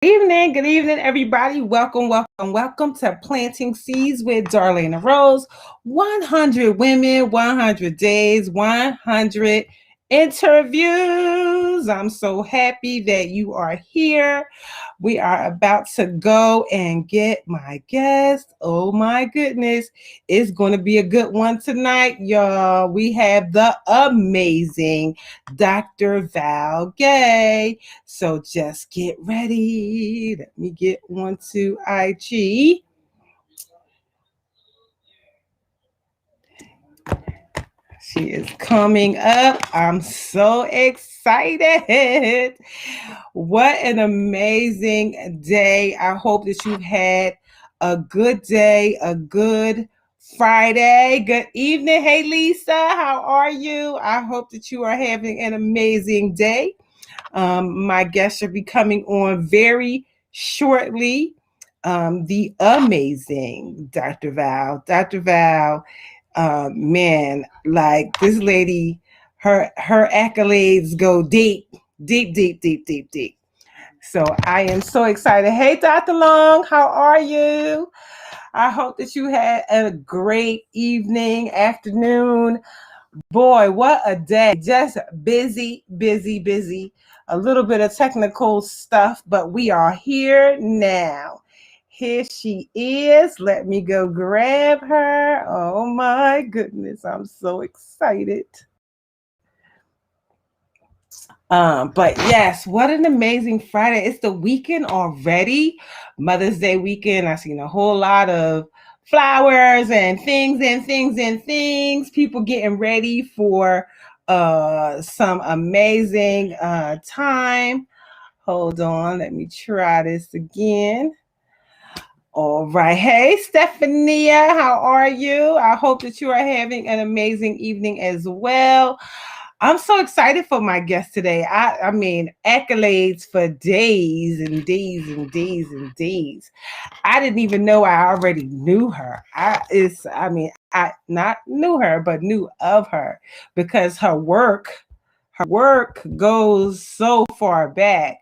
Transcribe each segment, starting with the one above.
Good evening, everybody. Welcome to Planting Seeds with Darlaina Rose. 100 women, 100 days, 100 interviews. I'm so happy that you are here. We are about to go and get my guest. Oh my goodness. It's going to be a good one tonight, y'all. We have the amazing Dr. Val Gay. So just get ready. Let me get onto IG. She is coming up. I'm so excited. What an amazing day. I hope that you've had a good day, a good Friday. Good evening. Hey, Lisa, how are you? I hope that you are having an amazing day. My guest should be coming on very shortly. The amazing Dr. Val. Dr. Val, man, like this lady, her accolades go deep, deep, deep, deep, deep, deep. So I am so excited. Hey, Dr. Long, how are you? I hope that you had a great evening, afternoon. Boy, what a day. Just busy, busy, busy. A little bit of technical stuff, but we are here now. Here she is. Let me go grab her. Oh my goodness, I'm so excited. But yes, what an amazing Friday. It's the weekend already. Mother's Day weekend. I've seen a whole lot of flowers and things and things and things. People getting ready for some amazing time. Hold on, let me try this again. All right. Hey, Stephania, how are you? I hope that you are having an amazing evening as well. I'm so excited for my guest today. I mean, accolades for days and days and days and days. I didn't even know I already knew her. I not knew her, but knew of her because her work goes so far back.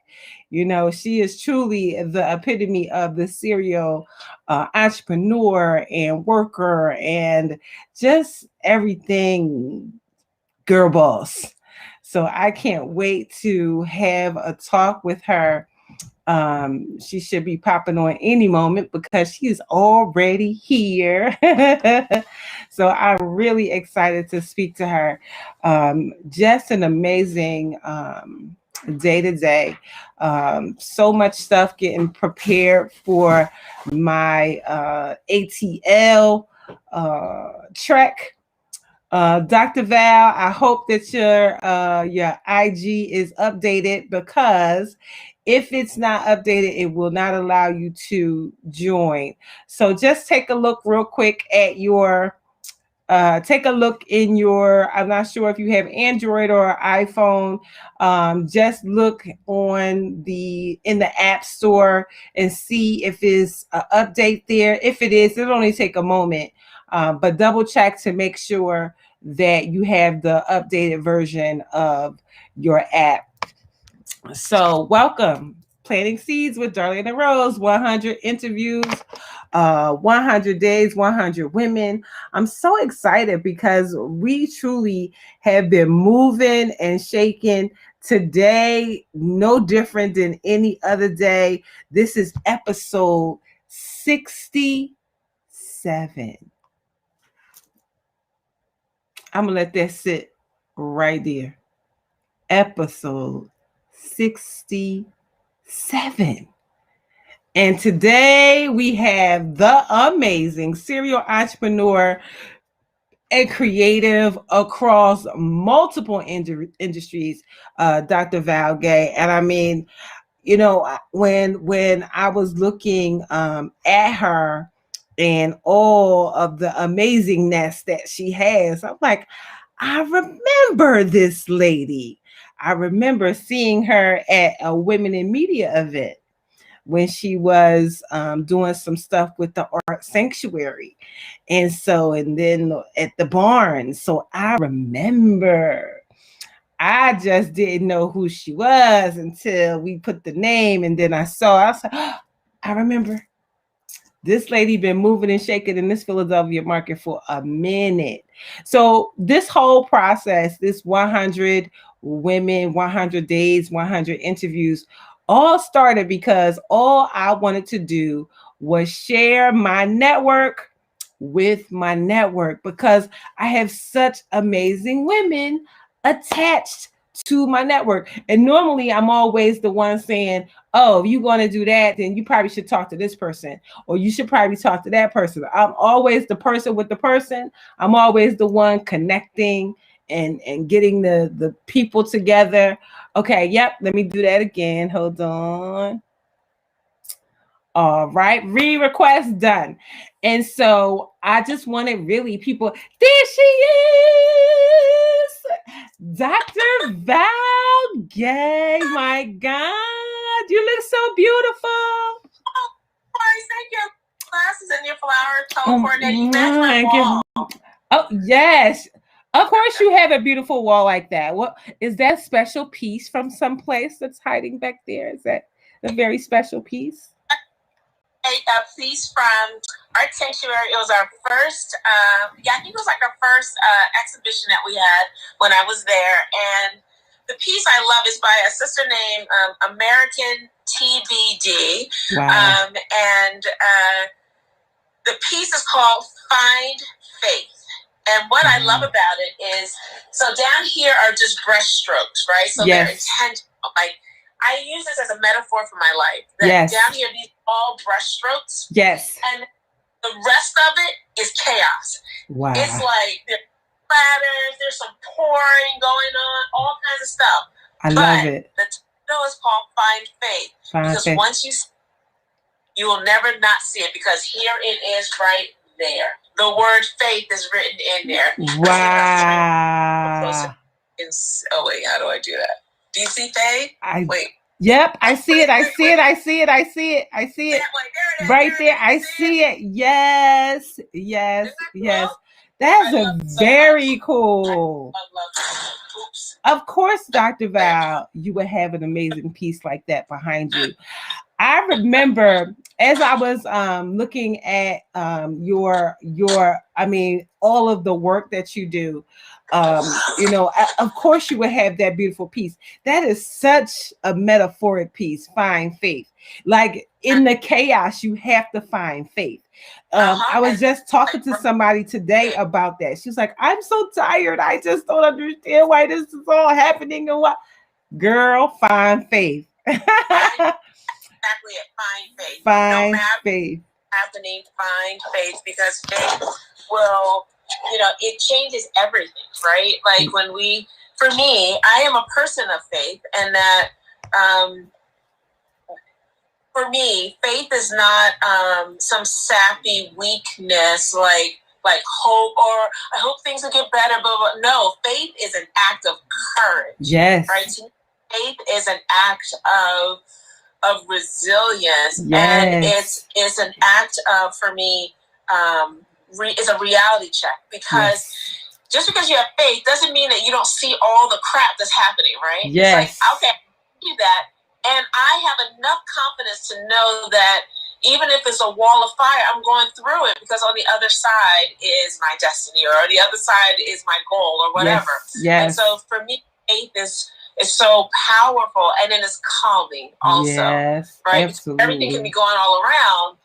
You know, she is truly the epitome of the serial entrepreneur and worker and just everything girl boss. So I can't wait to have a talk with her. She should be popping on any moment because she's already here. So I'm really excited to speak to her. Just an amazing day to day. So much stuff getting prepared for my ATL trek. Dr. Val, I hope that your IG is updated because if it's not updated, it will not allow you to join. So just take a look real quick at your take a look in your, I'm not sure if you have Android or iPhone. Just look in the app store and see if it's an update there. If it is, it'll only take a moment. But double check to make sure that you have the updated version of your app. So welcome. Planting Seeds with Darlaina Rose, 100 interviews, 100 days, 100 women. I'm so excited because we truly have been moving and shaking today, no different than any other day. This is episode 67. I'm going to let that sit right there. Episode 67. And today we have the amazing serial entrepreneur and creative across multiple industries, Dr. Val Gay. And I mean, you know, when I was looking at her and all of the amazingness that she has, I'm like, I remember this lady. I remember seeing her at a Women in Media event when she was doing some stuff with the Art Sanctuary. And then at the barn. So I remember. I just didn't know who she was until we put the name, and then I was like, oh, I remember. This lady been moving and shaking in this Philadelphia market for a minute. So this whole process, this 100 women, 100 days, 100 interviews, all started because all I wanted to do was share my network with my network, because I have such amazing women attached to my network. And normally I'm always the one saying, oh, if you're going to do that, then you probably should talk to this person, or you should probably talk to that person. I'm always the person with the person. I'm always the one connecting and getting the people together. Okay, yep, let me do that again. Hold on. All right, request done. And so I just wanted really people. There she is, Dr. Val Gay. My God, you look so beautiful. Oh, thank you. Glasses and your flower tone coordinating. You match my wall. Oh yes, of course you have a beautiful wall like that. What is that special piece from someplace that's hiding back there? Is that a very special piece? A piece from Art Sanctuary. It was our first, I think it was like our first exhibition that we had when I was there. And the piece I love is by a sister named American TBD. Wow. And the piece is called Find Faith. And what I love about it is, so down here are just brush strokes, right? So they're intentional. Like, I use this as a metaphor for my life. That down here, these are all brush strokes. Yes. And the rest of it is chaos. Wow. It's like there's splatters, there's some pouring going on, all kinds of stuff. I love it. The title is called Find Faith. Because once you will never not see it, because here it is right there. The word faith is written in there. Wow. Oh, wait, how do I do that? Do you see faith? Wait. Yep, I see it. I see it. I see it. I see it. I see it. Right there. I see it. Yes. Yes. Yes. That's a very cool. Of course, Dr. Val, you would have an amazing piece like that behind you. I remember as I was looking at all of the work that you do, of course you would have that beautiful piece. That is such a metaphoric piece, find faith. Like in the chaos, you have to find faith. I was just talking to somebody today about that. She was like, I'm so tired. I just don't understand why this is all happening and what. Girl, find faith. Exactly it. Find faith. Find faith. Happening, find faith, because faith will, it changes everything, right? Like for me, I am a person of faith, and that for me, faith is not some sappy weakness, like hope, or I hope things will get better, but no, faith is an act of courage. Yes. Right? Faith is an act of resilience, and it's an act of, for me, it's a reality check, because just because you have faith doesn't mean that you don't see all the crap that's happening, right? Yes. It's like, okay, I do that, and I have enough confidence to know that even if it's a wall of fire, I'm going through it, because on the other side is my destiny, or on the other side is my goal, or whatever. Yes. And so for me, faith is so powerful, and then it's calming also. Yes, right? absolutely. Everything can be going all around,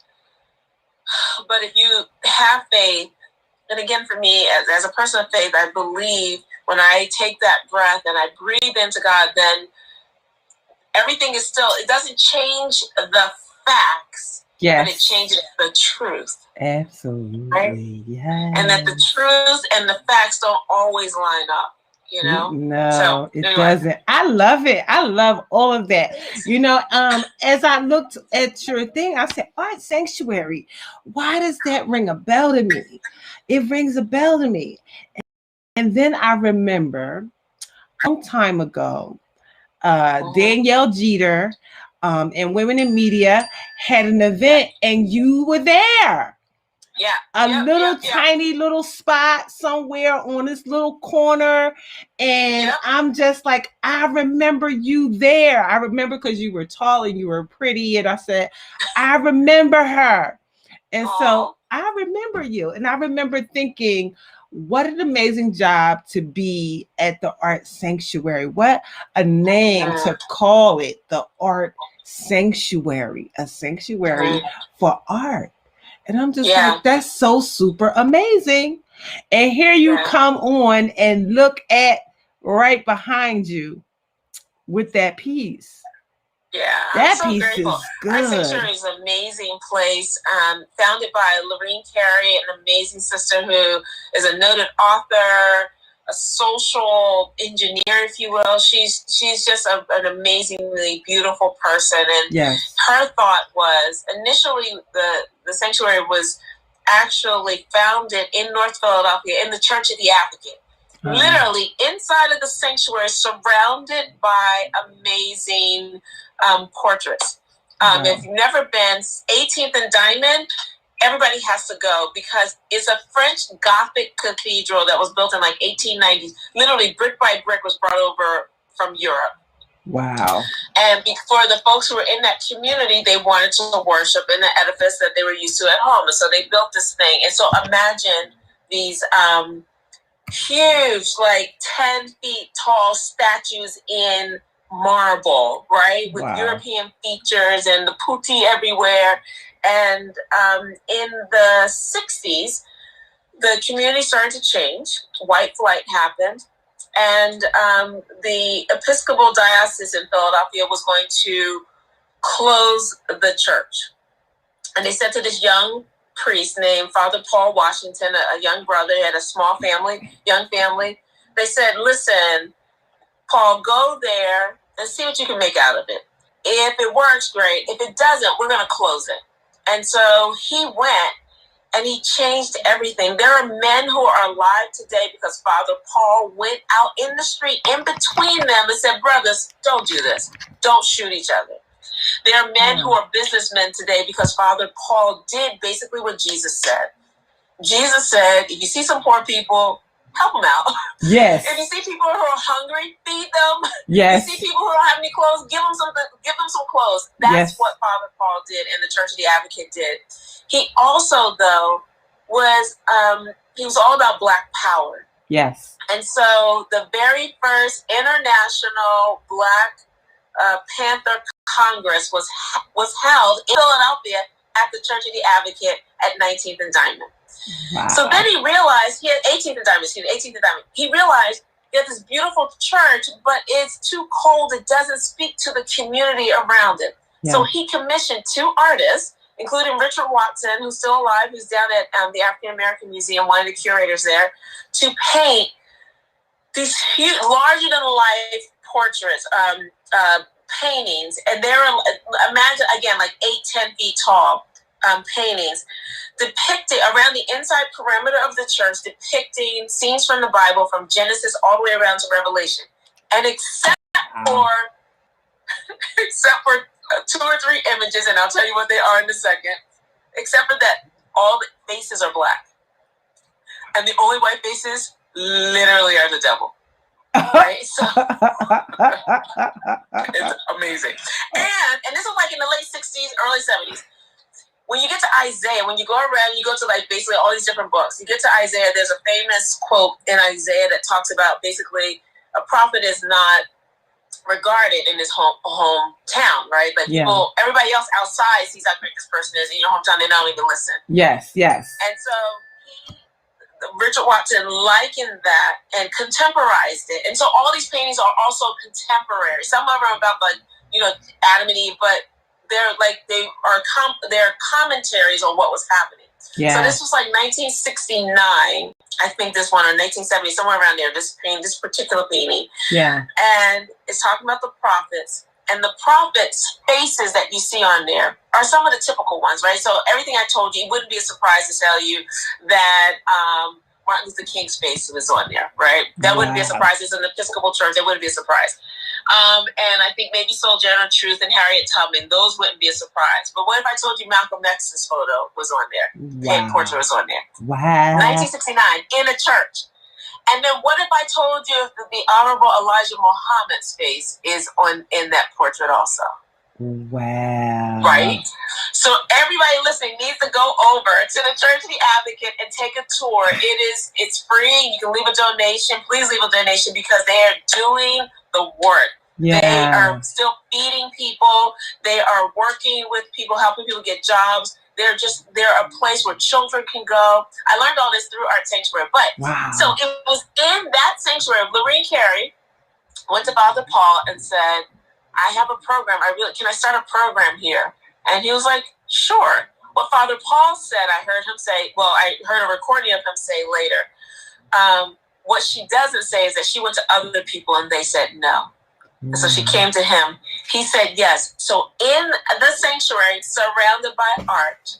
but if you have faith, and again, for me, as a person of faith, I believe when I take that breath and I breathe into God, then everything is still, it doesn't change the facts, but it changes the truth. Absolutely, right? Yes. And that the truth and the facts don't always line up. No, it doesn't. I love it. I love all of that. As I looked at your thing, I said, Art Sanctuary. Why does that ring a bell to me? It rings a bell to me. And then I remember a long time ago, Danielle Jeter and Women in Media had an event, and you were there. a little tiny little spot somewhere on this little corner. And I'm just like, I remember you there. I remember because you were tall and you were pretty. And I said, I remember her. And so I remember you. And I remember thinking, what an amazing job to be at the Art Sanctuary. What a name to call it, the Art Sanctuary, a sanctuary for art. And I'm just like, that's so super amazing. And here you come on and look at right behind you with that piece. Yeah, that I'm so piece grateful. is good. Art Sanctuary is an amazing place, founded by Lorene Carey, an amazing sister who is a noted author, a social engineer, if you will. She's just an amazingly beautiful person. And her thought was, initially the sanctuary was actually founded in North Philadelphia in the Church of the Advocate. Literally inside of the sanctuary, surrounded by amazing portraits. If you've never been, 18th and Diamond, everybody has to go because it's a French Gothic cathedral that was built in like 1890s. Literally brick by brick was brought over from Europe. Wow. And for the folks who were in that community, they wanted to worship in the edifice that they were used to at home. And so they built this thing. And so imagine these huge, like 10 feet tall statues in marble, right? With European features and the putti everywhere. And in the 60s, the community started to change. White flight happened. And the Episcopal Diocese in Philadelphia was going to close the church. And they said to this young priest named Father Paul Washington, a young brother, he had a small family, young family. They said, listen, Paul, go there and see what you can make out of it. If it works, great. If it doesn't, we're going to close it. And so he went and he changed everything. There are men who are alive today because Father Paul went out in the street in between them and said, brothers, don't do this. Don't shoot each other. There are men who are businessmen today because Father Paul did basically what Jesus said. Jesus said, if you see some poor people, help them out. Yes. If you see people who are hungry, feed them. Yes. If you see people who don't have any clothes, give them some clothes. That's what Father Paul did and the Church of the Advocate did. He also, though, was he was all about Black power. Yes. And so the very first international Black Panther Congress was held in Philadelphia at the Church of the Advocate at 19th and Diamond. Wow. So then he realized, he had 18th and Diamond. He realized he had this beautiful church, but it's too cold. It doesn't speak to the community around it. Yeah. So he commissioned 2 artists, including Richard Watson, who's still alive, who's down at the African American Museum, one of the curators there, to paint these huge, larger than life portraits, paintings, and they're, imagine again, like 8-10 feet tall paintings depicting around the inside perimeter of the church, depicting scenes from the Bible from Genesis all the way around to Revelation. And except for 2 or 3 images, and I'll tell you what they are in a second, except for that, all the faces are Black. And the only white faces literally are the devil. Right? So it's amazing. And this was like in the late 60s, early 70s. When you get to Isaiah, when you go around, you go to like basically all these different books. You get to Isaiah, there's a famous quote in Isaiah that talks about basically a prophet is not regarded in his hometown, right? Like people, everybody else outside sees how great this person is. In your hometown, they don't even listen. Yes, yes. And so Richard Watson likened that and contemporized it. And so all these paintings are also contemporary. Some of them are about like, Adam and Eve, but they're commentaries on what was happening. Yeah. So this was like 1969, I think this one, or 1970, somewhere around there, this particular painting. Yeah. And it's talking about the prophets. And the prophets' faces that you see on there are some of the typical ones, right? So everything I told you, it wouldn't be a surprise to tell you that Martin Luther King's face was on there, right? That wouldn't be a surprise. It's an Episcopal church. That wouldn't be a surprise. And I think maybe Sojourner Truth and Harriet Tubman, those wouldn't be a surprise. But what if I told you Malcolm X's photo was on there? Wow. Portrait was on there. Wow. 1969, in a church. And then what if I told you the Honorable Elijah Muhammad's face is in that portrait also? Wow. Right? So everybody listening needs to go over to the Church of the Advocate and take a tour. It's free. You can leave a donation. Please leave a donation because they are doing the work. Yeah. They are still feeding people. They are working with people, helping people get jobs. They're a place where children can go. I learned all this through Art Sanctuary. But wow. So it was in that sanctuary. Lorene Carey went to Father Paul and said, I have a program. Can I start a program here? And he was like, sure. What Father Paul said, I heard him say, I heard a recording of him say later. What she doesn't say is that she went to other people and they said no. And so she came to him. He said yes. So in the sanctuary, surrounded by art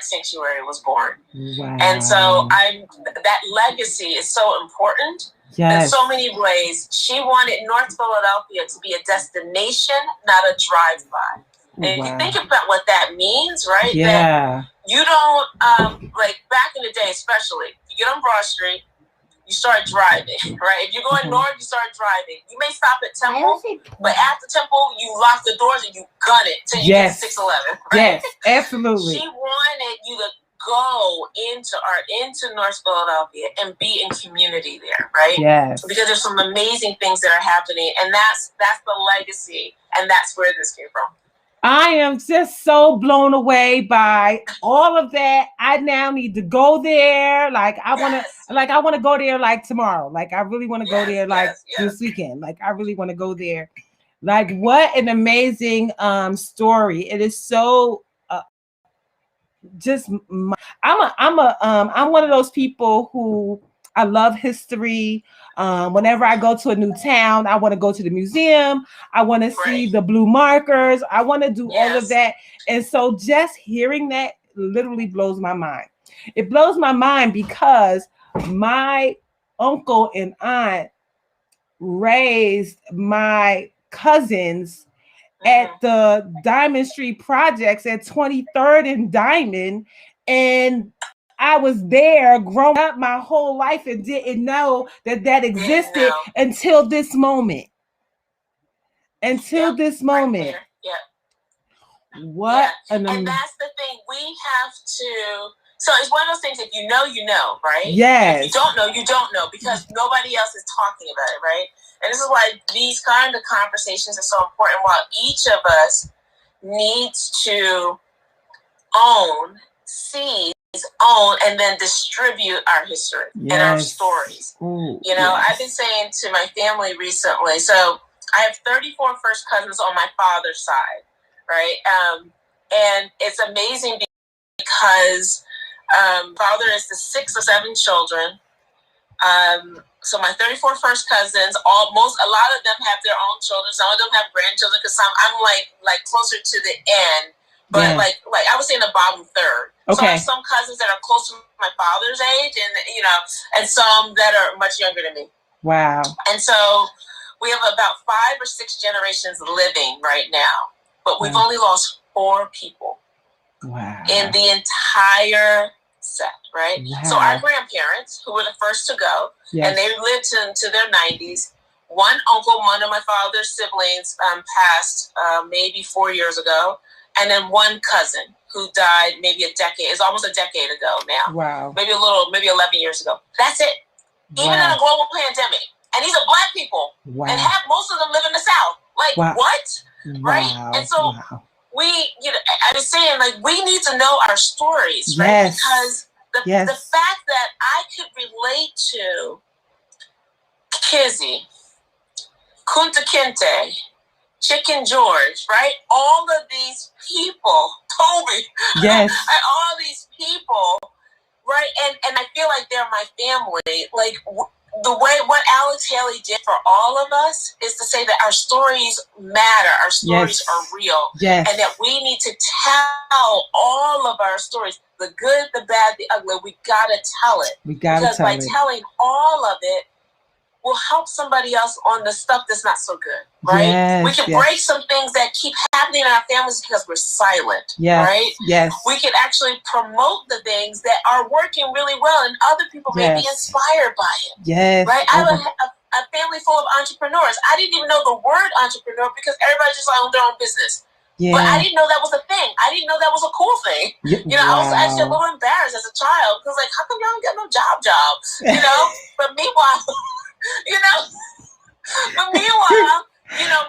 sanctuary was born. Wow. And so that legacy is so important. Yes. In so many ways. She wanted North Philadelphia to be a destination, not a drive-by. And if you think about what that means, right? Yeah. That you don't, like back in the day especially, you get on Broad Street, you start driving, right? If you're going north, you start driving. You may stop at Temple, but after Temple, you lock the doors and you gun it till you get to 611, right? Yes, absolutely. She wanted you to go into art, into North Philadelphia and be in community there, right? Yes. Because there's some amazing things that are happening, and that's the legacy, and that's where this came from. I am just so blown away by all of that. I now need to go there. Like I want to go there like tomorrow. Like I really want to go there this weekend. Like I really want to go there. Like what an amazing story. It is so I'm one of those people who I love history. Whenever I go to a new town, I want to go to the museum. I want to see the blue markers. I want to do all of that. And so just hearing that literally blows my mind. It blows my mind because my uncle and aunt raised my cousins at the Diamond Street Projects at 23rd and Diamond. And I was there growing up my whole life and didn't know that existed until this moment. This moment. Right what? And that's the thing. We have to. So it's one of those things. If you know, you know, right? Yes. If you don't know, you don't know because nobody else is talking about it, right? And this is why these kind of conversations are so important. While each of us needs to seize, own, and then distribute our history and our stories. Ooh, I've been saying to my family recently, so I have 34 first cousins on my father's side, right? And it's amazing because father is the 6 or 7 children. So my 34 first cousins, a lot of them have their own children. Some of them have grandchildren because I'm like closer to the end. But like I was in the bottom third. Okay. So I have some cousins that are close to my father's age, and some that are much younger than me. Wow. And so we have about 5 or 6 generations living right now, but we've only lost 4 people. Wow. In the entire set, right? Wow. So our grandparents, who were the first to go, and they lived into their 90s. One uncle, one of my father's siblings, passed maybe 4 years ago. And then one cousin who died maybe it's almost a decade ago now. Wow. Maybe 11 years ago. That's it. Wow. Even in a global pandemic. And these are Black people. Wow. And most of them live in the South. Like, what? Right? Wow. And so we, I was saying, like, we need to know our stories, right? Because the fact that I could relate to Kizzy, Kunta Kinte, Chicken George, right? All of these people, Toby, all these people, right? And I feel like they're my family. Like the way what Alex Haley did for all of us is to say that our stories matter, our stories are real, and that we need to tell all of our stories, the good, the bad, the ugly. We gotta tell it. We gotta tell it. Because by telling all of it, will help somebody else on the stuff that's not so good, right? Yes, we can break some things that keep happening in our families because we're silent, right? Yes. We can actually promote the things that are working really well, and other people may be inspired by it. Yes. Right? I have a family full of entrepreneurs. I didn't even know the word entrepreneur because everybody just owned their own business. Yeah. But I didn't know that was a thing. I didn't know that was a cool thing. I was actually a little embarrassed as a child because, like, how come y'all don't get no jobs? But meanwhile,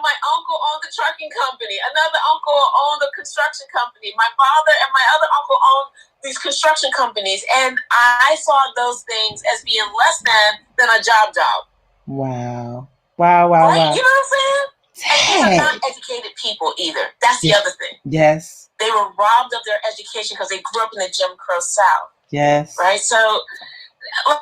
my uncle owned the trucking company. Another uncle owned a construction company. My father and my other uncle owned these construction companies. And I saw those things as being less than a job. Wow. Right? Wow. You know what I'm saying? And these are not educated people either. That's the other thing. Yes. They were robbed of their education because they grew up in the Jim Crow South. Yes. Right? So,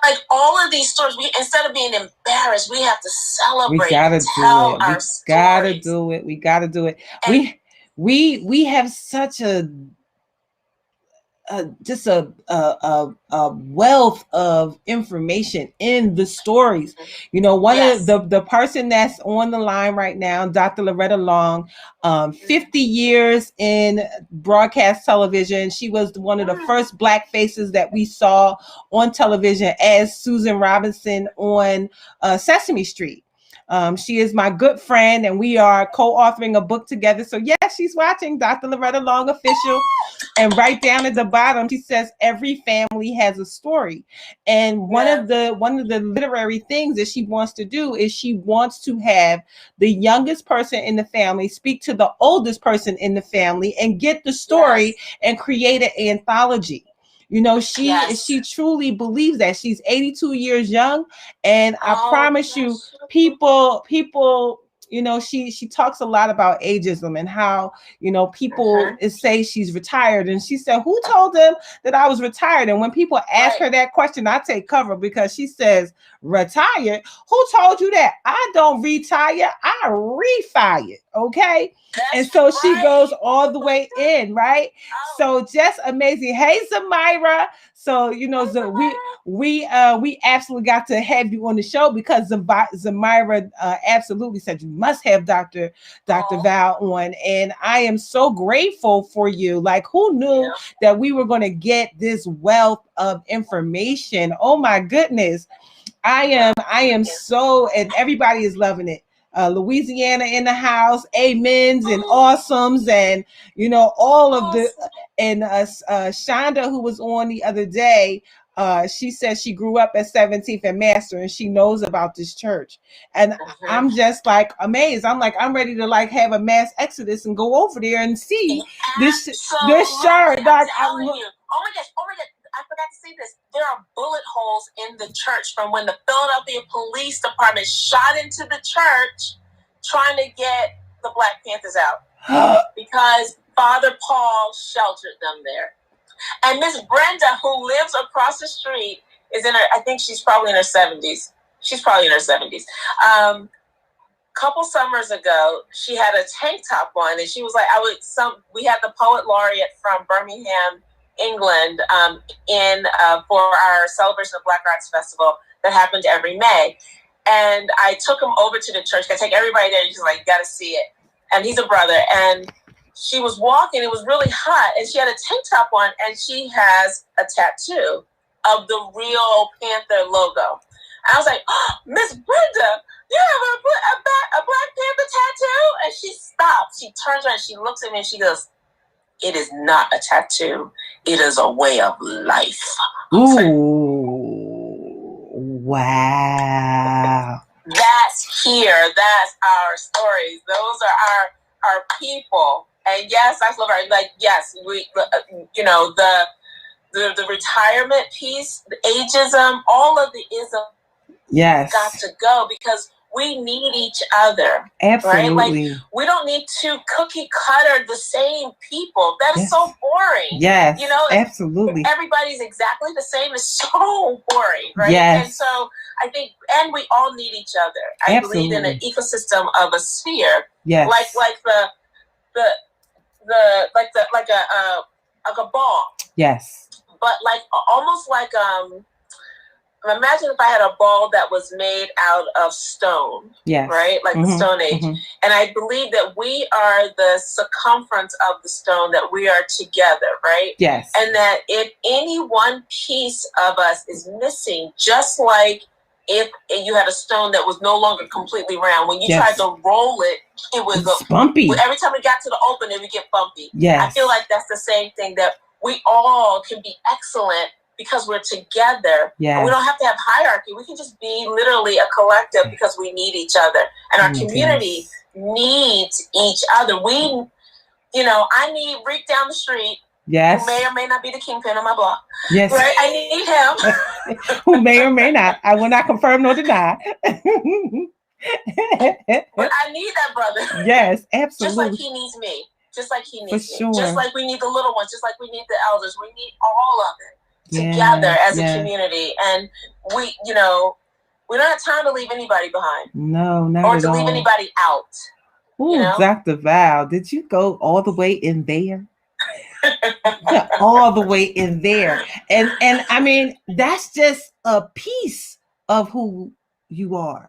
like, all of these stories, instead of being embarrassed, we have to celebrate. We gotta tell our stories. We gotta do it. And we have such a wealth of information in the stories. One of the person that's on the line right now, Dr. Loretta Long, 50 years in broadcast television. She was one of the first Black faces that we saw on television as Susan Robinson on Sesame Street. She is my good friend, and we are co-authoring a book together. So yes, she's watching, Dr. Loretta Long Official. And right down at the bottom, she says every family has a story. And one of the literary things that she wants to do is she wants to have the youngest person in the family speak to the oldest person in the family and get the story and create an anthology. She truly believes that. She's 82 years young, and I promise you, people, she talks a lot about ageism and how, people say she's retired. And she said, who told them that I was retired? And when people ask her that question, I take cover, because she says, retired? Who told you that? I don't retire, I refire. Okay. And so she goes all the way in, right? So just amazing. Hey, Zamira. So, we absolutely got to have you on the show, because Zamira absolutely said you must have Dr. Val on. And I am so grateful for you. Like, who knew that we were going to get this wealth of information? Oh my goodness. I am so, and everybody is loving it. Louisiana in the house, amens and awesomes, and all of the, and Shonda, who was on the other day, she said she grew up at 17th and Master, and she knows about this church. And I'm just like amazed. I'm like, I'm ready to like have a mass exodus and go over there and see this church. Like, oh my gosh. I forgot to say this. There are bullet holes in the church from when the Philadelphia Police Department shot into the church trying to get the Black Panthers out because Father Paul sheltered them there. And Miss Brenda, who lives across the street, is in her, I think she's probably in her 70s. Couple summers ago, she had a tank top on, and she was like, we had the poet laureate from Birmingham, England, for our celebration of Black Arts Festival that happened every May. And I took him over to the church. I take everybody there. He's like, you got to see it. And he's a brother. And she was walking. It was really hot. And she had a tank top on. And she has a tattoo of the real Panther logo. And I was like, oh, Miss Brenda, you have a Black Panther tattoo? And she stops. She turns around. She looks at me and she goes, it is not a tattoo. It is a way of life. Ooh. Wow. That's here. That's our stories. Those are our people. And yes, I love her. Like, yes, we, the retirement piece, the ageism, all of the ism, got to go, because we need each other. Absolutely. Right? Like, we don't need to cookie cutter the same people. That is so boring. Yes. Absolutely. If everybody's exactly the same is so boring, right? Yes. And so I think, and we all need each other. I believe in an ecosystem of a sphere. Yes. Like a ball. Yes. But like almost like imagine if I had a ball that was made out of stone, yes, right? Like the Stone Age. And I believe that we are the circumference of the stone, that we are together, right? Yes. And that if any one piece of us is missing, just like if you had a stone that was no longer completely round, when you tried to roll it, it would go bumpy. Every time it got to the open, it would get bumpy. Yes. I feel like that's the same thing, that we all can be excellent because we're together. Yes. And we don't have to have hierarchy. We can just be literally a collective because we need each other. And our community needs each other. We, I need Reek down the street. Yes. Who may or may not be the kingpin on my block. Yes. Right? I need him. Who may or may not. I will not confirm nor deny. But I need that brother. Yes, absolutely. Just like he needs me. Just like he needs me. Sure. Just like we need the little ones. Just like we need the elders. We need all of it together as a community. And we don't have time to leave anybody behind. No, not or at to all. Leave anybody out. Ooh, Dr. Val, did you go all the way in there? All the way in there. And I mean, that's just a piece of who you are.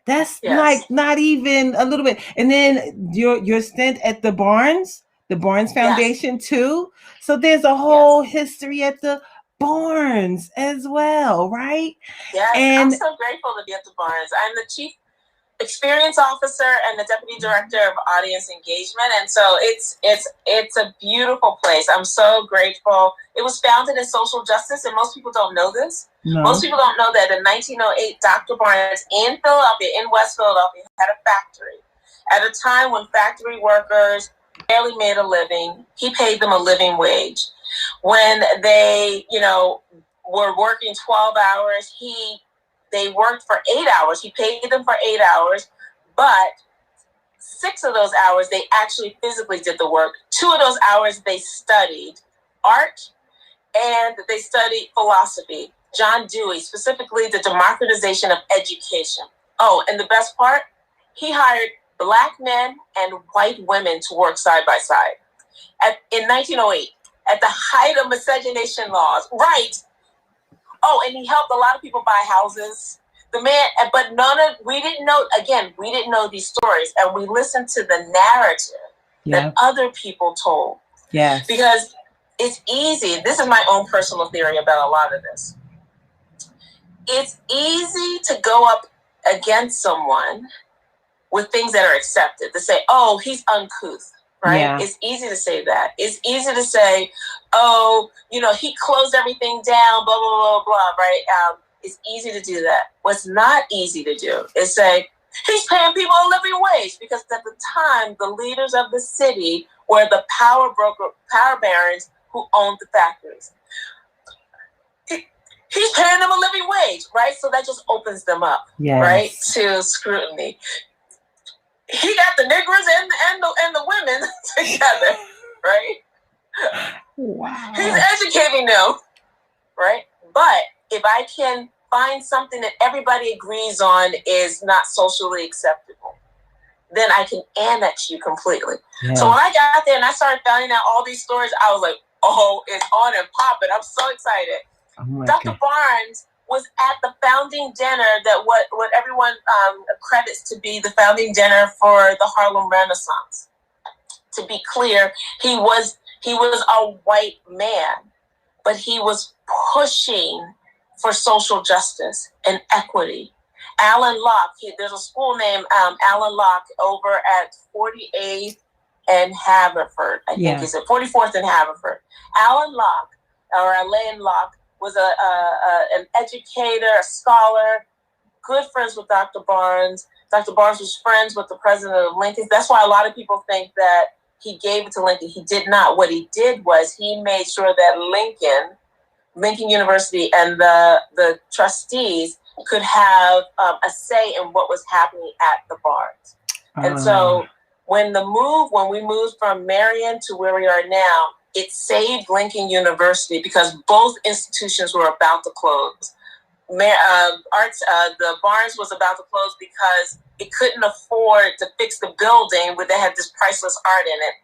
That's like not even a little bit. And then your stint at the Barnes Foundation too. So there's a whole history at the Barnes as well, right? Yes, and I'm so grateful to be at the Barnes. I'm the chief experience officer and the deputy director of audience engagement, and so it's a beautiful place. I'm so grateful. It was founded in social justice, and most people don't know this. No. Most people don't know that in 1908, Dr. Barnes in Philadelphia, in West Philadelphia, had a factory. At a time when factory workers barely made a living, he paid them a living wage. When they, were working 12 hours, they worked for 8 hours. He paid them for 8 hours, but 6 of those hours, they actually physically did the work. 2 of those hours, they studied art and they studied philosophy. John Dewey, specifically the democratization of education. Oh, and the best part, he hired Black men and white women to work side by side. In 1908, at the height of miscegenation laws, right? Oh, and he helped a lot of people buy houses. The man, but we didn't know these stories, and we listened to the narrative that other people told. Yes. Because it's easy. This is my own personal theory about a lot of this. It's easy to go up against someone with things that are accepted, to say, oh, he's uncouth. Right? Yeah. It's easy to say that. It's easy to say, oh, he closed everything down, blah, blah, blah, blah, right? It's easy to do that. What's not easy to do is say, he's paying people a living wage, because at the time, the leaders of the city were the power barons who owned the factories. He's paying them a living wage, right? So that just opens them up, right, to scrutiny. He got the niggers and the women together, right? Wow. He's educating them, right? But if I can find something that everybody agrees on is not socially acceptable, then I can annex you completely. Yeah. So when I got there and I started finding out all these stories, I was like, oh, it's on and popping. I'm so excited. Oh, Dr. Barnes was at the founding dinner that what everyone credits to be the founding dinner for the Harlem Renaissance. To be clear, he was a white man, but he was pushing for social justice and equity. Alan Locke, there's a school named Alan Locke over at 48th and Haverford, I think is it 44th and Haverford. Alan Locke, or Alain Locke, was an educator, a scholar, good friends with Dr. Barnes. Dr. Barnes was friends with the president of Lincoln. That's why a lot of people think that he gave it to Lincoln. He did not. What he did was he made sure that Lincoln University and the trustees could have a say in what was happening at the Barnes. And so when we moved from Marion to where we are now, it saved Lincoln University because both institutions were about to close. The Barnes was about to close because it couldn't afford to fix the building where they had this priceless art in it.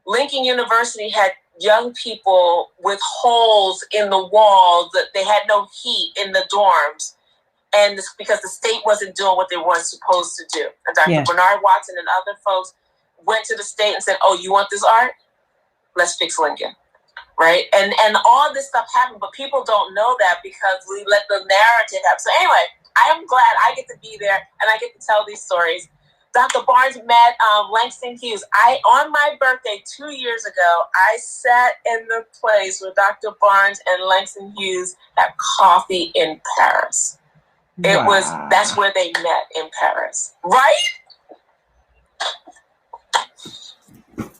Lincoln University had young people with holes in the walls, that they had no heat in the dorms. And this, because the state wasn't doing what they were supposed to do. And Dr. Bernard Watson and other folks went to the state and said, oh, you want this art? Let's fix Lincoln. Right? And all this stuff happened, but people don't know that because we let the narrative happen. So anyway, I am glad I get to be there and I get to tell these stories. Dr. Barnes met Langston Hughes. On my birthday 2 years ago, I sat in the place where Dr. Barnes and Langston Hughes had coffee in Paris. That's where they met, in Paris. Right?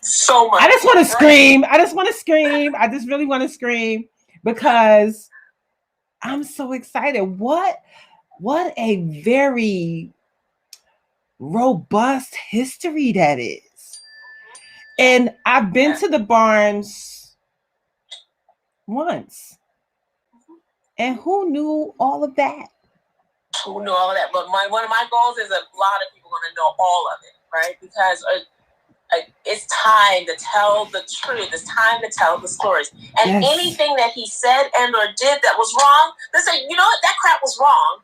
So much. I just want to scream. I just really want to scream because I'm so excited. What a very robust history that is. And I've been to the Barnes once. And who knew all of that? Who knew all of that? But one of my goals is a lot of people going to know all of it, right? Because it's time to tell the truth. It's time to tell the stories. And anything that he said and or did that was wrong, let's say, you know what, that crap was wrong.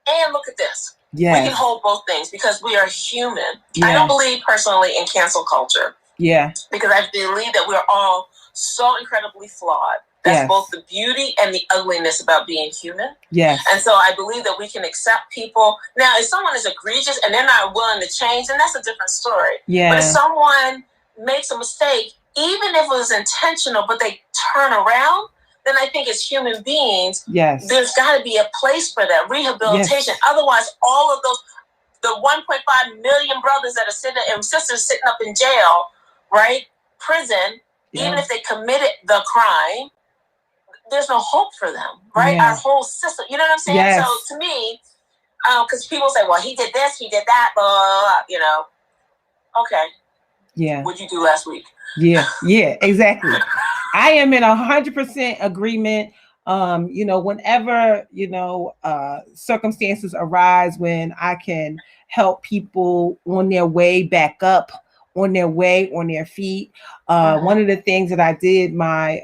And look at this. Yes. We can hold both things because we are human. I don't believe personally in cancel culture. Yeah. Because I believe that we're all so incredibly flawed. That's both the beauty and the ugliness about being human. Yes. And so I believe that we can accept people. Now, if someone is egregious and they're not willing to change, then that's a different story. Yeah. But if someone makes a mistake, even if it was intentional, but they turn around, then I think as human beings, there's got to be a place for that rehabilitation. Yes. Otherwise, all of those, the 1.5 million brothers that are sitting and sisters sitting up in jail, right, prison, even if they committed the crime, there's no hope for them, right? Our whole system, you know what I'm saying? Yes. So to me, because people say, well, he did this, he did that, blah, blah, blah, you know. Okay. Yeah. What'd you do last week? Yeah, exactly. I am in 100% agreement. You know, whenever, you know, circumstances arise when I can help people on their way back up, on their way, on their feet. One of the things that I did, my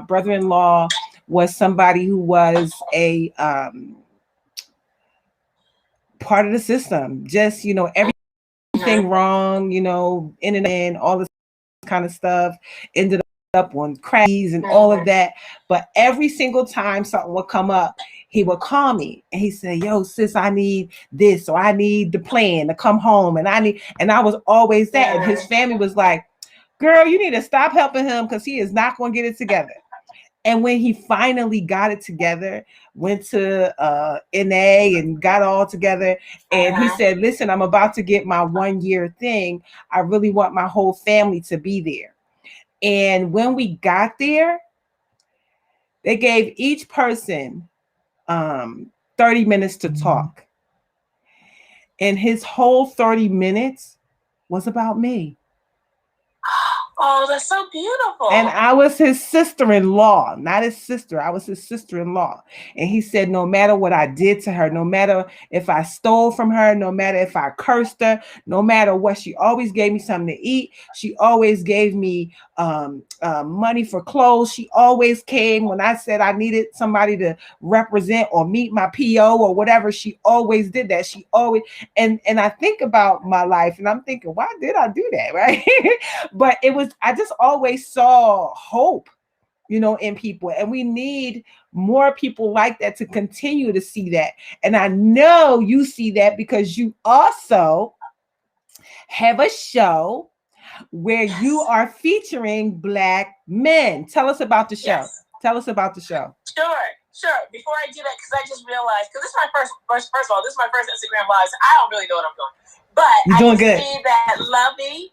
brother-in-law was somebody who was a part of the system. Just, you know, everything wrong, you know, in and all this kind of stuff. Ended up on crackies and all of that. But every single time something would come up, he would call me and he said, yo, sis, I need this, or I need the plan to come home. And I was always that. And his family was like, girl, you need to stop helping him because he is not going to get it together. And when he finally got it together, went to NA and got all together, and he said, listen, I'm about to get my 1 year thing. I really want my whole family to be there. And when we got there, they gave each person 30 minutes to talk. And his whole 30 minutes was about me. Oh, that's so beautiful. And I was his sister-in-law, not his sister. I was his sister-in-law. And he said, no matter what I did to her, no matter if I stole from her, no matter if I cursed her, no matter what, she always gave me something to eat. She always gave me money for clothes. She always came when I said I needed somebody to represent or meet my PO or whatever. She always did that. She always, and I think about my life and I'm thinking, why did I do that? Right. But I just always saw hope, you know, in people. And we need more people like that to continue to see that. And I know you see that because you also have a show where you are featuring Black men. Tell us about the show. Yes. Tell us about the show. Sure. Before I do that, because I just realized, because this is my first of all, this is my first Instagram live, so I don't really know what I'm doing. But you're doing good. See that Lovey,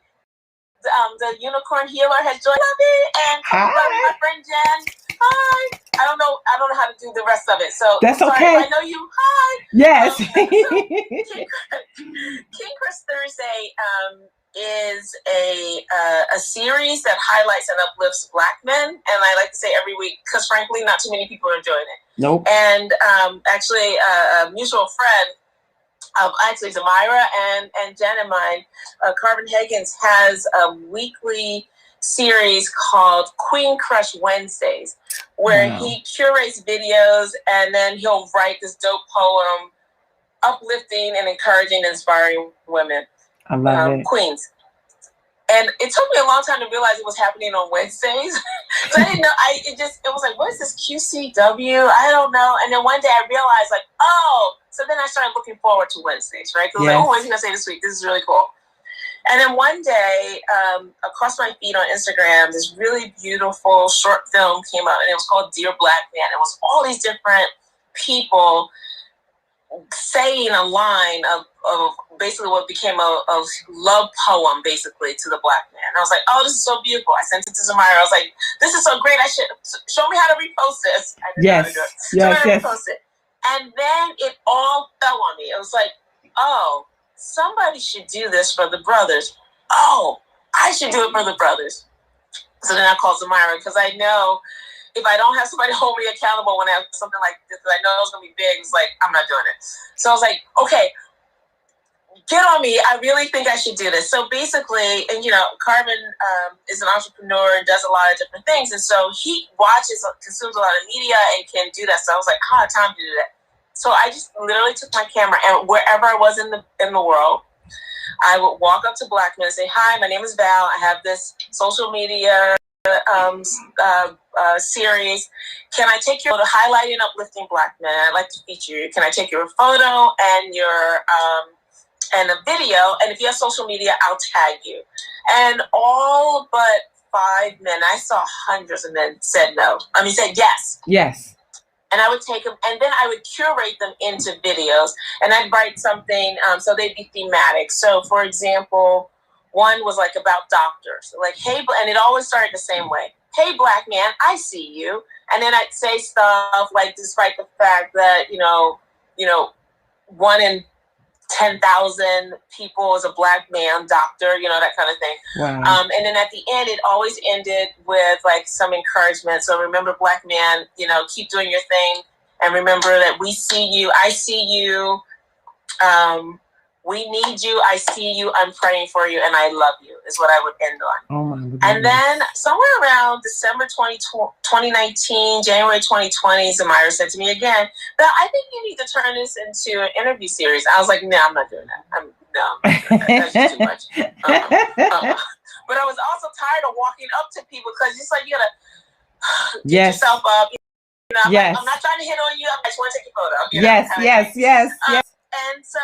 the unicorn healer, has joined Lovey, and my friend Jen. Hi. I don't know how to do the rest of it, so that's okay. I know you. Hi. Yes. King Chris Thursday is a series that highlights and uplifts Black men, and I like to say every week because frankly, not too many people are enjoying it. Nope. And actually, a mutual friend. Actually, Zamira and Jen and mine, Carbon Higgins has a weekly series called Queen Crush Wednesdays, where he curates videos and then he'll write this dope poem uplifting and encouraging and inspiring women. I love it. Queens. And it took me a long time to realize it was happening on Wednesdays. So I didn't know. It was like, what is this QCW? I don't know. And then one day I realized, like, oh. So then I started looking forward to Wednesdays, right? Because I was like, oh, what is he gonna say this week? This is really cool. And then one day, across my feed on Instagram, this really beautiful short film came out, and it was called Dear Black Man. It was all these different people saying a line of basically what became a love poem, basically, to the black man. And I was like, oh, this is so beautiful. I sent it to Zamira. I was like, this is so great. I should show me how to repost this. I didn't know how to do it. Yes. Repost it. And then it all fell on me. It was like, oh, somebody should do this for the brothers. Oh, I should do it for the brothers. So then I called Zamira, because I know if I don't have somebody hold me accountable when I have something like this, I know it's going to be big, it's like, I'm not doing it. So I was like, okay, get on me. I really think I should do this. So basically, and Carmen is an entrepreneur and does a lot of different things. And so he consumes a lot of media and can do that. So I was like, I don't have time to do that. So I just literally took my camera, and wherever I was in the world, I would walk up to black men and say, hi, my name is Val. I have this social media series. Can I take your photo highlighting uplifting black men? I'd like to feature you. Can I take your photo and your and a video? And if you have social media, I'll tag you. And all but 5 men, I saw hundreds of men said yes. Yes. And I would take them, and then I would curate them into videos, and I'd write something so they'd be thematic. So, for example, one was like about doctors, like, hey, and it always started the same way. Hey, black man, I see you. And then I'd say stuff like, despite the fact that, 1 in 10,000 people is a black man doctor, that kind of thing. Wow. And then at the end, it always ended with like some encouragement. So remember, black man, keep doing your thing. And remember that we see you, I see you. We need you. I see you. I'm praying for you. And I love you is what I would end on. Oh my goodness. And then somewhere around December 2019, January 2020, Zamira said to me again, Belle, I think you need to turn this into an interview series. I was like, no, I'm not doing that. I'm not doing that. That's just too much. But I was also tired of walking up to people, because it's like you got to get yourself up. I'm not trying to hit on you. I just want to take a photo. Yes. And so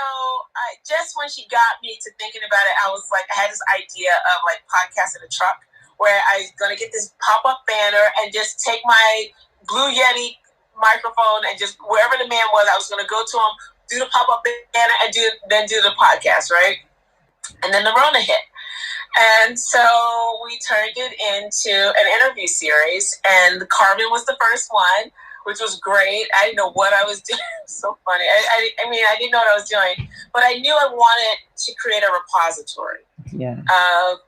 just when she got me to thinking about it, I was like, I had this idea of like podcast in a truck, where I was going to get this pop-up banner and just take my Blue Yeti microphone and just wherever the man was, I was going to go to him, do the pop-up banner, and then do the podcast, right? And then the Rona hit. And so we turned it into an interview series, and Carmen was the first one, which was great. I didn't know what I was doing. It was so funny. I didn't know what I was doing, but I knew I wanted to create a repository. Yeah.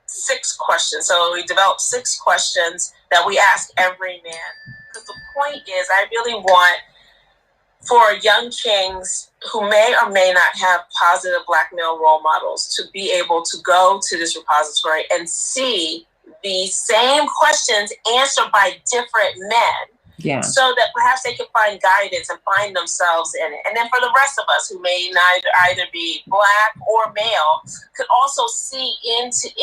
6 questions. So we developed 6 questions that we ask every man. Because the point is, I really want for young kings who may or may not have positive black male role models to be able to go to this repository and see the same questions answered by different men. Yeah. So that perhaps they can find guidance and find themselves in it. And then for the rest of us who may either be black or male, could also see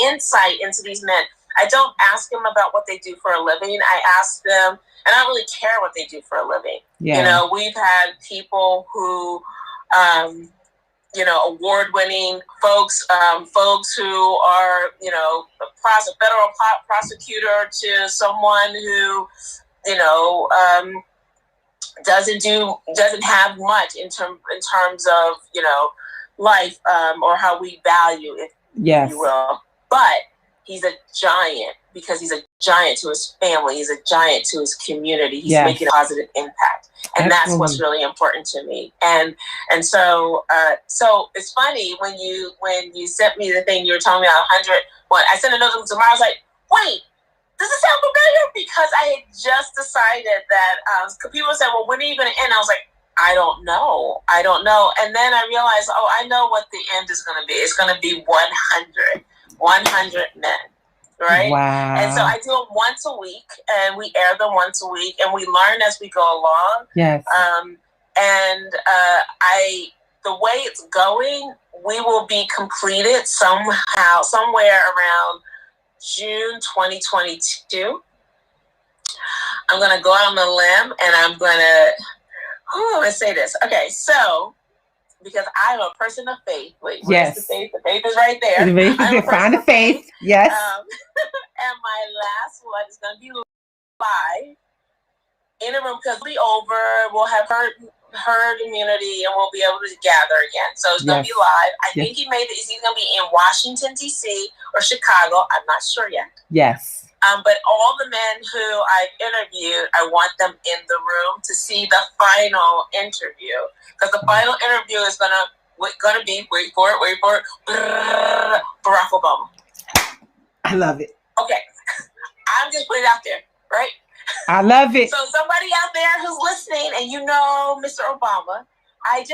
insight into these men. I don't ask them about what they do for a living. I ask them, and I don't really care what they do for a living. Yeah. We've had people who, award-winning folks who are, a federal prosecutor to someone who, doesn't have much in terms of life or how we value it, if you will. But he's a giant because he's a giant to his family. He's a giant to his community. He's making a positive impact, and that's what's really important to me. And so it's funny when you sent me the thing you were telling me about 100. What I sent another one to Mara. I was like, wait. Does it sound familiar? Because I had just decided that people said, well, when are you going to end? I was like, I don't know. And then I realized, I know what the end is going to be. It's going to be 100 men. right? Wow. And so I do them once a week, and we air them once a week, and we learn as we go along. Yes. The way it's going, we will be completed somewhere around June 2022. I'm going to go out on a limb, and I'm going to say this. Okay, so because I'm a person of faith. Wait, where's the faith? The faith is right there. The faith is find the faith. Yes. And my last one is going to be live in a room, because we'll be over. We'll have herd immunity, and we'll be able to gather again. So it's going to be live. I think he made it. It's either going to be in Washington, D.C. or Chicago. I'm not sure yet. Yes. But all the men who I've interviewed, I want them in the room to see the final interview, because the final interview is going to be, wait for it, Barack Obama. I love it. Okay. I'm just putting it out there, right? I love it. So somebody out there who's listening, and you know Mr. Obama, I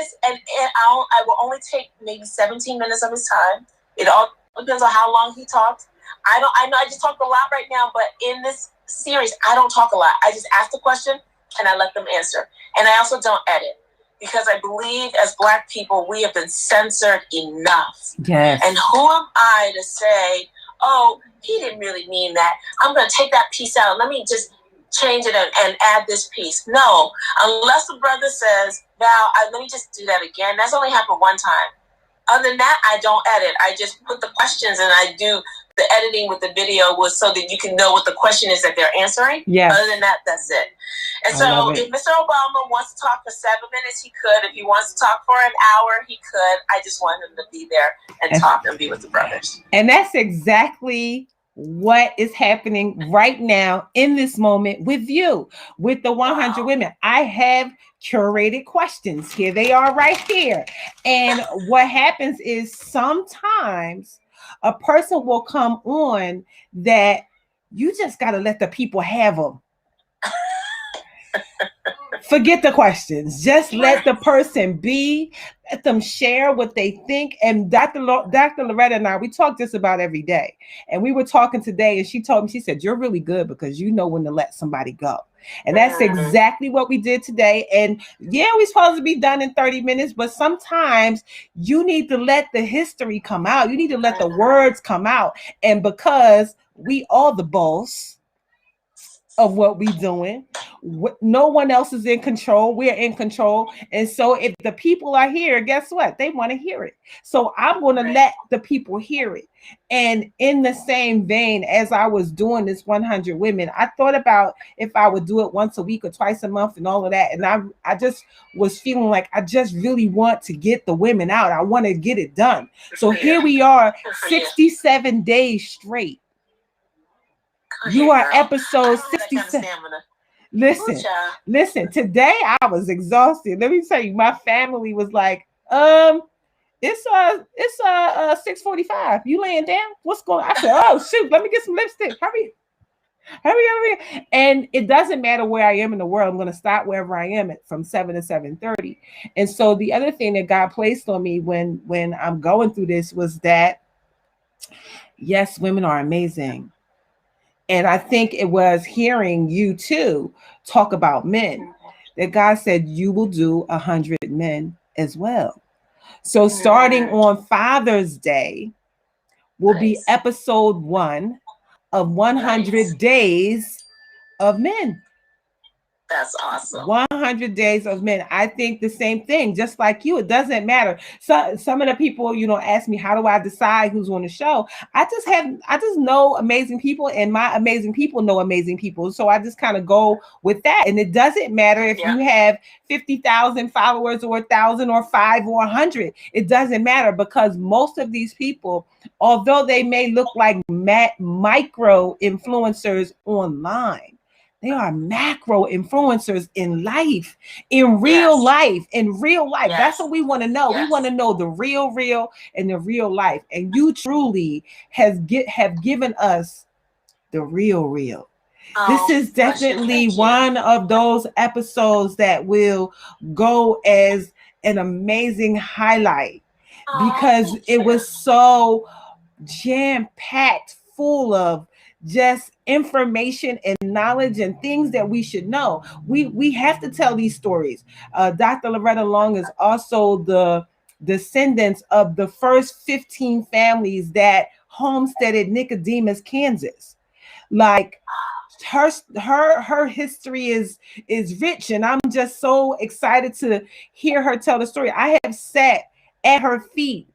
will only take maybe 17 minutes of his time. It all depends on how long he talks. I know I just talk a lot right now, but in this series, I don't talk a lot. I just ask the question and I let them answer. And I also don't edit, because I believe as Black people, we have been censored enough. Yes. And who am I to say, oh, he didn't really mean that. I'm going to take that piece out. Let me just change it and add this piece. No, unless the brother says, Val, let me just do that again. That's only happened one time. Other than that, I don't edit. I just put the questions, and I do the editing with the video so that you can know what the question is that they're answering. Yes. Other than that, that's it. And so if Mr. Obama wants to talk for 7 minutes, he could. If he wants to talk for an hour, he could. I just want him to be there and talk and be with the brothers. And that's exactly what is happening right now in this moment with you, with the 100 women. I have curated questions. Here they are right here. And what happens is sometimes a person will come on that you just got to let the people have them. Forget the questions. Just let the person be. Let them share what they think. And Dr. Loretta and I, we talk just about every day. And we were talking today, and she told me, she said, you're really good because you know when to let somebody go. And that's exactly what we did today. And yeah, we're supposed to be done in 30 minutes, but sometimes you need to let the history come out. You need to let the words come out. And because we are the boss of what we're doing, no one else is in control. We're in control. And so if the people are here, guess what? They want to hear it. So I'm going to let the people hear it. And in the same vein, as I was doing this 100 women, I thought about if I would do it once a week or twice a month and all of that. And I just was feeling like I just really want to get the women out. I want to get it done. So here we are, 67 days straight. You are episode 67. Listen, today I was exhausted. Let me tell you, my family was like, it's 6:45. You laying down? What's going on? I said, oh shoot, let me get some lipstick. Hurry. And it doesn't matter where I am in the world. I'm going to stop wherever I am from 7 to 7:30. And so the other thing that God placed on me when I'm going through this was that, yes, women are amazing. And I think it was hearing you too talk about men that God said you will do 100 men as well. So starting on Father's Day will be episode 1 of 100 days of men. That's awesome. 100 days of men. I think the same thing, just like you. It doesn't matter. So some of the people, ask me, how do I decide who's on the show? I just know amazing people, and my amazing people know amazing people. So I just kind of go with that. And it doesn't matter if you have 50,000 followers or 1,000 or 5 or 100. It doesn't matter, because most of these people, although they may look like micro influencers online, they are macro influencers in life, in real life. That's what we want to know. We want to know the real, and the real life. And you truly have given us the real. This is definitely one of those episodes that will go as an amazing highlight, because it was so jam-packed full of just information and knowledge and things that we should know. We have to tell these stories. Dr. Loretta Long is also the descendants of the first 15 families that homesteaded Nicodemus, Kansas. Like her history is rich, and I'm just so excited to hear her tell the story. I have sat at her feet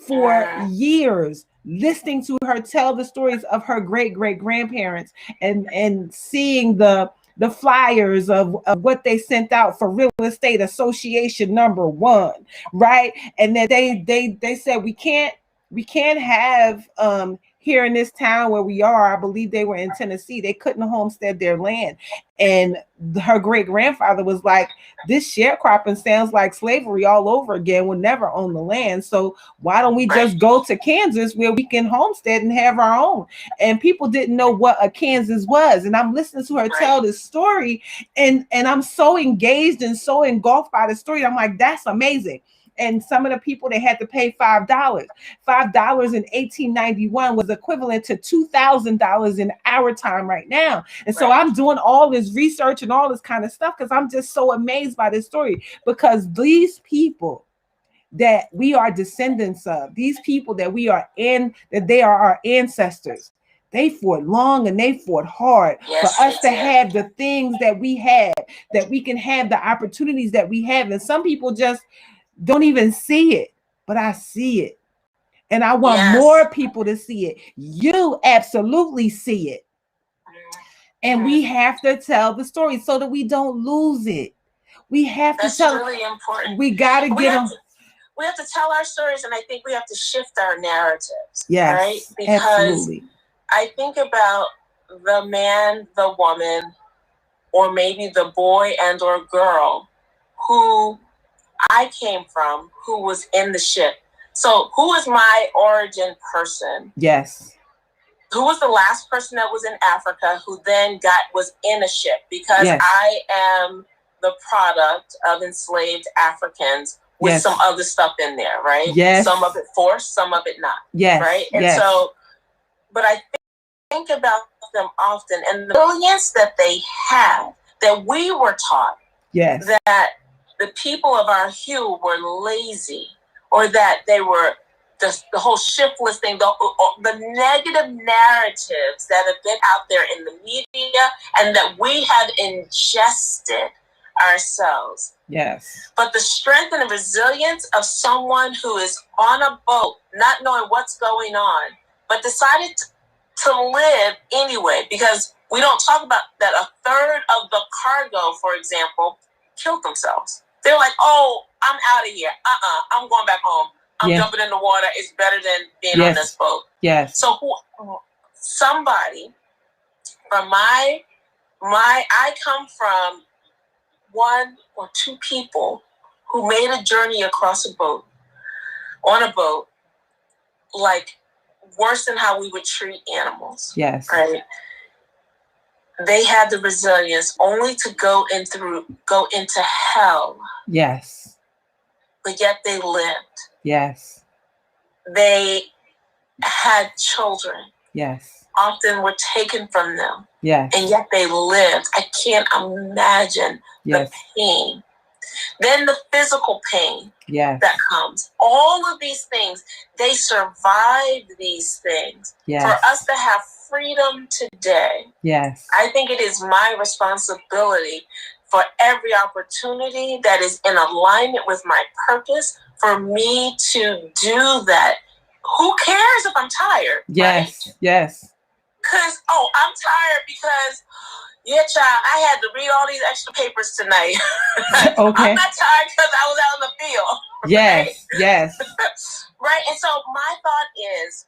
for years listening to her tell the stories of her great grandparents, and seeing the flyers of what they sent out for real estate association number one, right? And then they said we can't have here in this town where we are. I believe they were in Tennessee. They couldn't homestead their land. And her great grandfather was like, this sharecropping sounds like slavery all over again. We'll never own the land. So why don't we just go to Kansas where we can homestead and have our own? And people didn't know what a Kansas was. And I'm listening to her tell this story, and I'm so engaged and so engulfed by the story. I'm like, that's amazing. And some of the people, they had to pay $5. $5 in 1891 was equivalent to $2,000 in our time right now. And so I'm doing all this research and all this kind of stuff because I'm just so amazed by this story, because these people that we are descendants of, these people that we are in, that they are our ancestors, they fought long and they fought hard for us to have the things that we have, that we can have the opportunities that we have. And some people just don't even see it, but I see it. And I want more people to see it. You absolutely see it. And we have to tell the story so that we don't lose it. We have to tell. That's really important. We got to get them. We have to tell our stories, and I think we have to shift our narratives. Yes, right? Because absolutely. I think about the man, the woman, or maybe the boy and or girl who I came from, who was in the ship. So who is my origin person? Yes. Who was the last person that was in Africa who then was in a ship? Because I am the product of enslaved Africans with some other stuff in there, right? Yes. Some of it forced, some of it not. Yes. Right? And so, but I think about them often, and the brilliance that they had, that we were taught, that the people of our hue were lazy, or that they were the whole shiftless thing, the negative narratives that have been out there in the media and that we have ingested ourselves. Yes. But the strength and the resilience of someone who is on a boat, not knowing what's going on, but decided to live anyway, because we don't talk about that a third of the cargo, for example, killed themselves. They're like, oh, I'm out of here. I'm going back home. I'm jumping in the water. It's better than being on this boat. Yes. So somebody from I come from one or two people who made a journey across on a boat, like worse than how we would treat animals. Yes. Right. They had the resilience only to go into hell. Yes. But yet they lived. Yes. They had children. Yes. Often were taken from them. Yes. And yet they lived. I can't imagine the pain. Then the physical pain that comes. All of these things, they survived these things. For us to have freedom today, I think it is my responsibility for every opportunity that is in alignment with my purpose for me to do that. Who cares if I'm tired? Yes. Right? Yes. Because, I'm tired because, child, I had to read all these extra papers tonight. Okay. I'm not tired because I was out in the field. Yes. Right? Yes. Right. And so my thought is,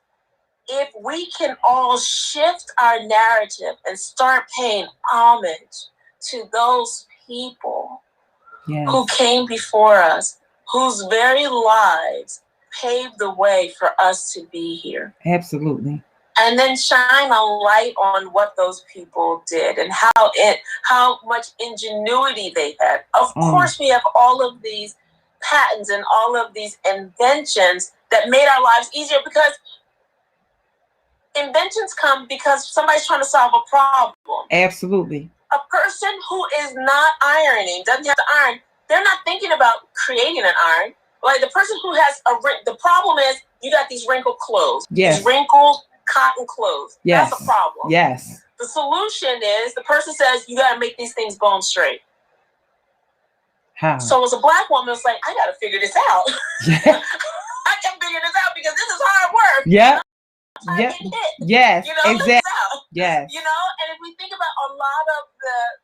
if we can all shift our narrative and start paying homage to those people who came before us, whose very lives paved the way for us to be here. Absolutely. And then shine a light on what those people did and how much ingenuity they had. Of course, we have all of these patents and all of these inventions that made our lives easier, because Inventions come because somebody's trying to solve a problem. Absolutely. A person who is not ironing, doesn't have to iron, they're not thinking about creating an iron. Like the person who has the problem is you got these wrinkled clothes. Yes. These wrinkled cotton clothes. Yes. That's a problem. Yes. The solution is the person says you got to make these things bone straight. How? So as a Black woman, it's like, I got to figure this out. Yeah. I can figure this out because this is hard work. Yeah. Yeah. Yes. You know, exactly. Yes. You know, and if we think about a lot of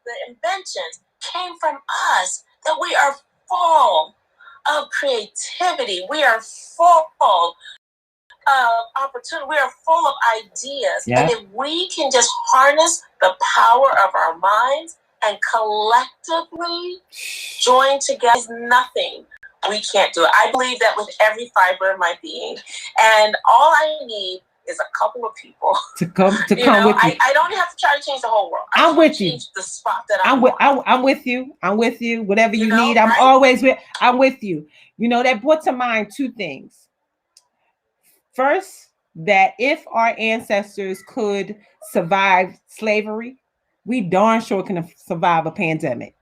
the inventions came from us, that we are full of creativity. We are full of opportunity. We are full of ideas. Yeah. And if we can just harness the power of our minds and collectively join together, there's nothing we can't do. I believe that with every fiber of my being. And all I need is a couple of people to come with you. I don't have to try to change the whole world. I'm with you. The spot that I'm with you. I'm with you. Whatever you need, I'm right? always with. I'm with you. You know, that brought to mind two things. First, that if our ancestors could survive slavery, we darn sure can survive a pandemic.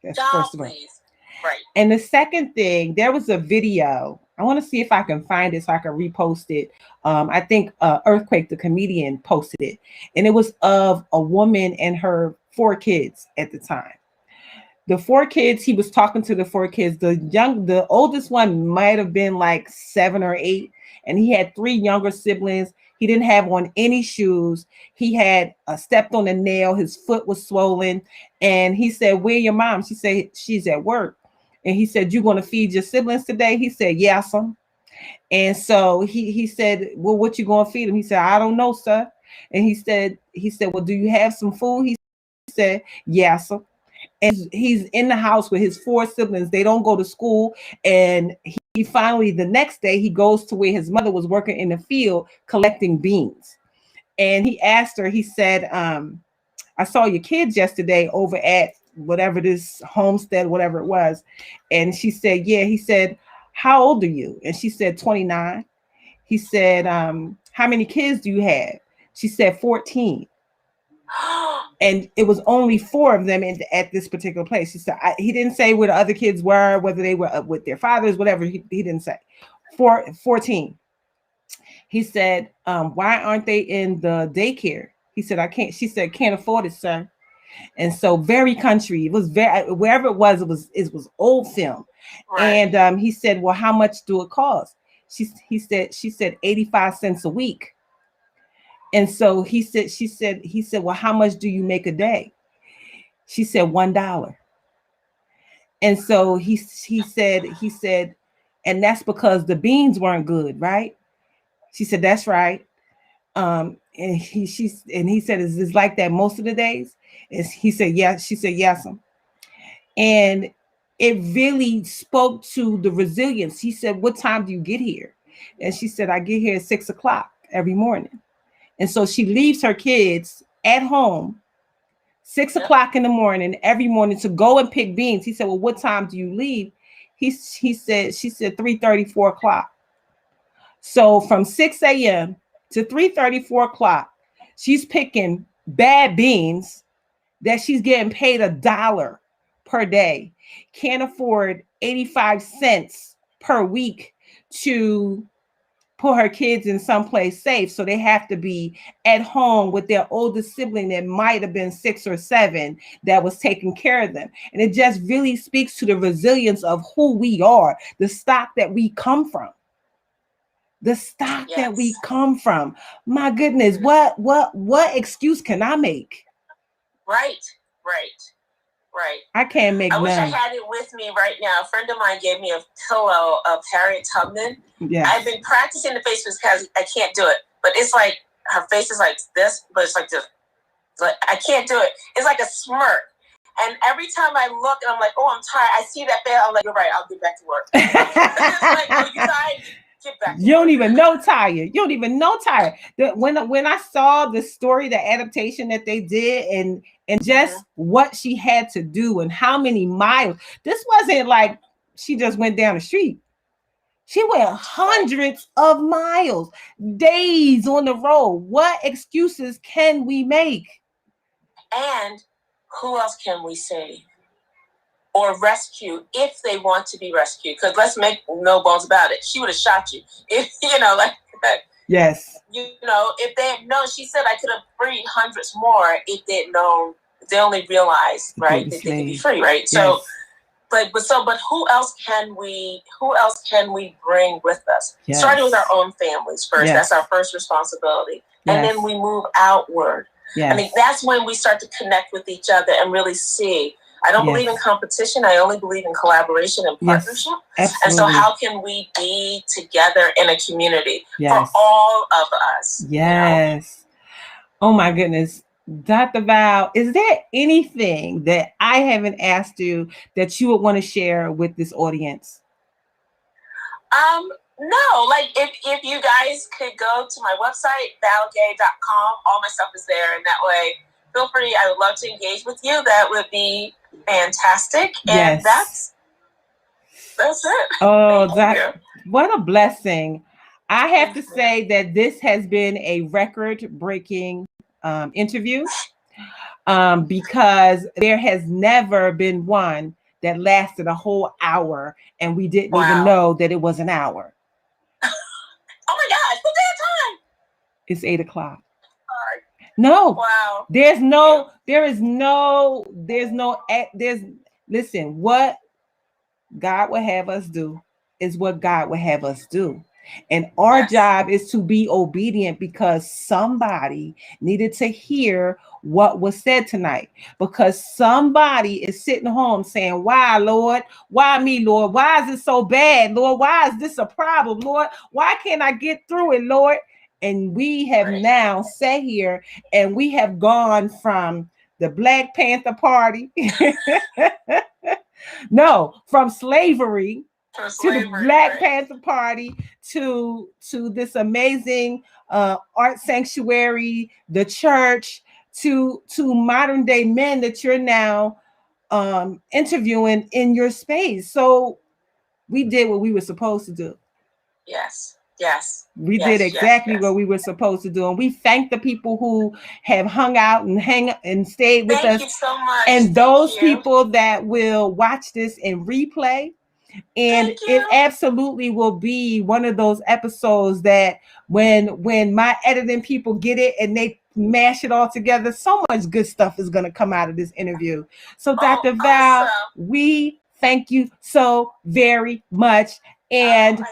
That's first of all. Right. And the second thing, there was a video. I want to see if I can find it so I can repost it. I think Earthquake, the comedian, posted it. And it was of a woman and her 4 kids at the time. The 4 kids, he was talking to the 4 kids. The oldest one might have been like 7 or 8. And he had 3 younger siblings. He didn't have on any shoes. He had stepped on a nail. His foot was swollen. And he said, "Where your mom?" She said, "She's at work." And he said, "You going to feed your siblings today?" He said, "Yes, sir." And so he said, "Well, what you going to feed them?" He said, "I don't know, sir." And he said, "Well, do you have some food?" He said, "Yes, sir." And he's in the house with his 4 siblings. They don't go to school. And he finally, the next day, he goes to where his mother was working in the field collecting beans. And he asked her, he said, "I saw your kids yesterday over at whatever this homestead, whatever it was." And she said, "Yeah." He said, "How old are you?" And she said, 29. He said, "How many kids do you have?" She said, 14. And it was only 4 of them at this particular place. He said, he didn't say where the other kids were, whether they were with their fathers, whatever. He didn't say. 14. He said, "Why aren't they in the daycare?" He said, "I can't." She said, "Can't afford it, sir." And so very country. It was very, wherever it was old film. Right. And he said, "Well, how much do it cost?" She said 85 cents a week. And so he said, "Well, how much do you make a day?" She said, $1. And so he said, "And that's because the beans weren't good, right?" She said, "That's right." And he said, "Is this like that most of the days?" And he said, "Yeah." She said, "Yes." And it really spoke to the resilience. He said, "What time do you get here?" And she said, "I get here at 6:00 every morning." And so she leaves her kids at home 6:00 in the morning every morning to go and pick beans. He said, "Well, what time do you leave?" She said 3:30, 4:00. So from 6 a.m. to 3:30, 4:00, she's picking bad beans that she's getting paid $1 per day. Can't afford 85 cents per week to put her kids in someplace safe. So they have to be at home with their older sibling that might have been 6 or 7 that was taking care of them. And it just really speaks to the resilience of who we are, the stock that we come from. The stock that we come from. My goodness, what excuse can I make? Right. I can't make none. I wish I had it with me right now. A friend of mine gave me a pillow of Harriet Tubman. Yes. I've been practicing the face because I can't do it. But it's like, her face is like this, but it's like this. Like, I can't do it. It's like a smirk. And every time I look and I'm like, "Oh, I'm tired," I see that bed. I'm like, "You're right. I'll get back to work." It's like, "Oh, you tired? Get back to you don't work." even know tired. You don't even know tired. When I saw the story, the adaptation that they did, and just what she had to do and how many miles. This wasn't like she just went down the street. She went hundreds of miles, days on the road. What excuses can we make? And who else can we save or rescue if they want to be rescued? Because let's make no bones about it. She would have shot you. If, Yes. If they had known, she said I could have freed hundreds more if they had known, if they only realized, right, that they could be free, right? Yes. So, but who else can we bring with us? Yes. Starting with our own families first. Yes. That's our first responsibility. Yes. And then we move outward. Yes. I mean, that's when we start to connect with each other and really see. I don't believe in competition. I only believe in collaboration and partnership. Yes, and so how can we be together in a community for all of us? Yes. Oh my goodness. Dr. Val, is there anything that I haven't asked you that you would want to share with this audience? No, like if you guys could go to my website, valgay.com, all my stuff is there, and that way, feel free. I would love to engage with you. That would be fantastic. And that's it. Oh, what a blessing. I have to say that this has been a record-breaking interview because there has never been one that lasted a whole hour and we didn't even know that it was an hour. Oh my gosh, what's that time? It's 8:00. No. Wow. Listen, what God will have us do is what God will have us do. And our job is to be obedient because somebody needed to hear what was said tonight. Because somebody is sitting home saying, why, Lord? Why me, Lord? Why is it so bad, Lord? Why is this a problem, Lord? Why can't I get through it, Lord? And we have now sat here and we have gone from the Black Panther Party, from slavery to the Black Panther Party to this amazing art sanctuary, the church, to modern day men that you're now interviewing in your space. So we did what we were supposed to do. Yes. We did exactly what we were supposed to do. And we thank the people who have hung out and stayed with us. Thank you so much. And those people that will watch this in replay. And it absolutely will be one of those episodes that when my editing people get it and they mash it all together, so much good stuff is going to come out of this interview. So Dr. Val, we thank you so very much. And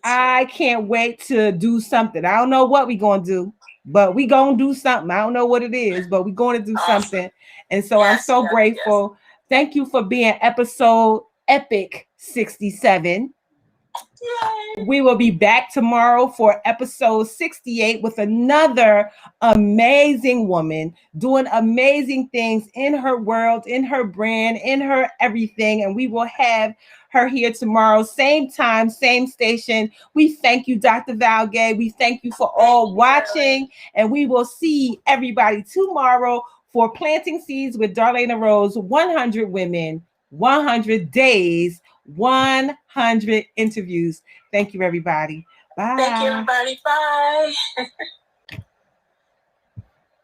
I can't wait to do something. I don't know what we're going to do, but we're going to do something. I don't know what it is, but we're going to do something. And so I'm so grateful. Thank you for being episode Epic 67. Yay. We will be back tomorrow for episode 68 with another amazing woman doing amazing things in her world, in her brand, in her everything. And we will have her here tomorrow, same time, same station. We thank you, Dr. Val Gay. We thank you for all watching. And we will see everybody tomorrow for Planting Seeds with Darlaina Rose, 100 women, 100 days, 100 interviews. Thank you, everybody. Bye. Thank you, everybody. Bye.